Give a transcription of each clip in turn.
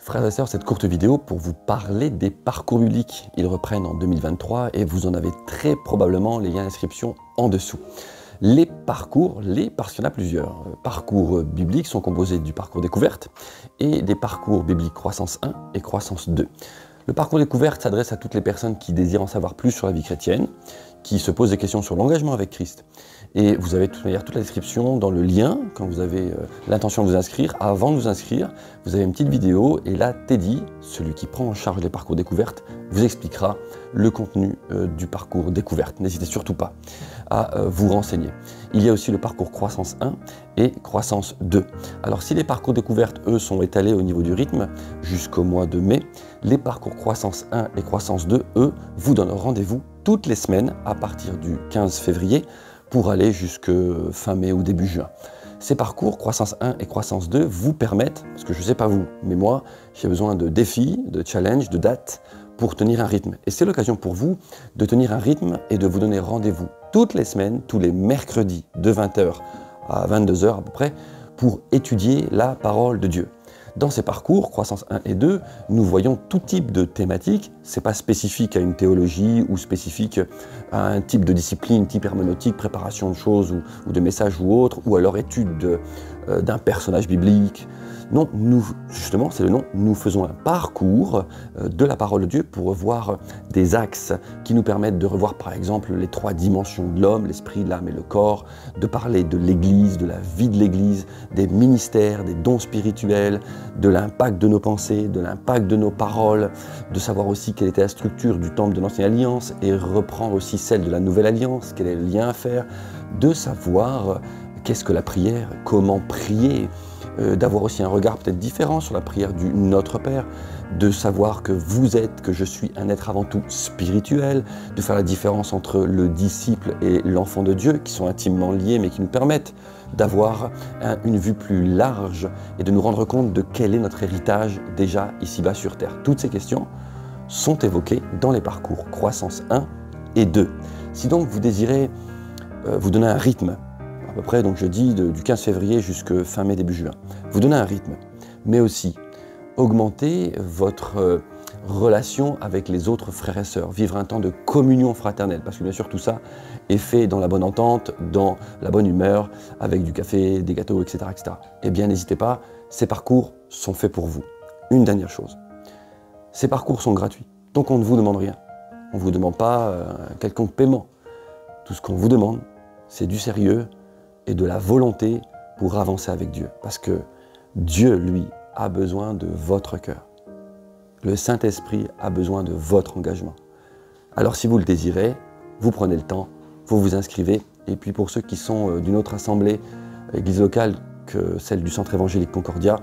Frères et sœurs, cette courte vidéo pour vous parler des parcours bibliques. Ils reprennent en 2023 et vous en avez très probablement les liens d'inscription en dessous. Les parcours, parce qu'il y en a plusieurs, parcours bibliques sont composés du parcours découverte et des parcours bibliques croissance 1 et croissance 2. Le parcours découverte s'adresse à toutes les personnes qui désirent en savoir plus sur la vie chrétienne, qui se posent des questions sur l'engagement avec Christ. Et vous avez de toute manière toute la description dans le lien, quand vous avez l'intention de vous inscrire. Avant de vous inscrire, vous avez une petite vidéo et là, Teddy, celui qui prend en charge les parcours découvertes, vous expliquera le contenu du parcours découverte. N'hésitez surtout pas à vous renseigner. Il y a aussi le parcours croissance 1 et croissance 2. Alors si les parcours découvertes, eux, sont étalés au niveau du rythme jusqu'au mois de mai, les parcours croissance 1 et croissance 2, eux, vous donnent rendez-vous toutes les semaines à partir du 15 février pour aller jusque fin mai ou début juin. Ces parcours, croissance 1 et croissance 2, vous permettent, parce que je ne sais pas vous, mais moi, j'ai besoin de défis, de challenges, de dates pour tenir un rythme. Et c'est l'occasion pour vous de tenir un rythme et de vous donner rendez-vous toutes les semaines, tous les mercredis de 20h à 22h à peu près, pour étudier la parole de Dieu. Dans ces parcours, croissance 1 et 2, nous voyons tout type de thématiques. Ce n'est pas spécifique à une théologie ou spécifique à un type de discipline, type herméneutique, préparation de choses ou de messages ou autre, ou alors étude d'un personnage biblique. Non, nous, justement, c'est le nom, nous faisons un parcours de la parole de Dieu pour revoir des axes qui nous permettent de revoir par exemple les 3 dimensions de l'homme, l'esprit, l'âme et le corps, de parler de l'Église, de la vie de l'Église, des ministères, des dons spirituels, de l'impact de nos pensées, de l'impact de nos paroles, de savoir aussi quelle était la structure du temple de l'Ancienne Alliance et reprendre aussi celle de la Nouvelle Alliance, quel est le lien à faire, de savoir qu'est-ce que la prière, comment prier, d'avoir aussi un regard peut-être différent sur la prière du Notre Père, de savoir que vous êtes, que je suis un être avant tout spirituel, de faire la différence entre le disciple et l'enfant de Dieu, qui sont intimement liés mais qui nous permettent d'avoir une vue plus large et de nous rendre compte de quel est notre héritage déjà ici-bas sur Terre. Toutes ces questions sont évoquées dans les parcours croissance 1 et 2. Si donc vous désirez vous donner un rythme, à peu près, donc je dis du 15 février jusqu'à fin mai, début juin. Vous donnez un rythme, mais aussi augmenter votre relation avec les autres frères et sœurs, vivre un temps de communion fraternelle, parce que bien sûr tout ça est fait dans la bonne entente, dans la bonne humeur, avec du café, des gâteaux, etc. etc. Eh bien n'hésitez pas, ces parcours sont faits pour vous. Une dernière chose, ces parcours sont gratuits, donc on ne vous demande rien. On ne vous demande pas un quelconque paiement. Tout ce qu'on vous demande, c'est du sérieux, et de la volonté pour avancer avec Dieu. Parce que Dieu, lui, a besoin de votre cœur. Le Saint-Esprit a besoin de votre engagement. Alors si vous le désirez, vous prenez le temps, vous vous inscrivez. Et puis pour ceux qui sont d'une autre assemblée, église locale que celle du Centre évangélique Concordia,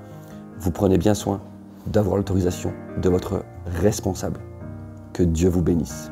vous prenez bien soin d'avoir l'autorisation de votre responsable. Que Dieu vous bénisse.